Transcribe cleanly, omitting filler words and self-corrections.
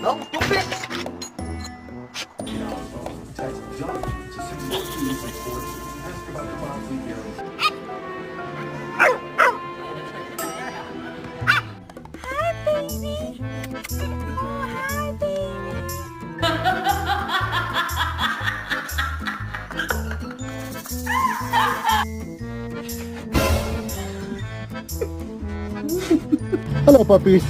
No, stupid! Hi, baby. Oh, hi, baby. Hello, puppies.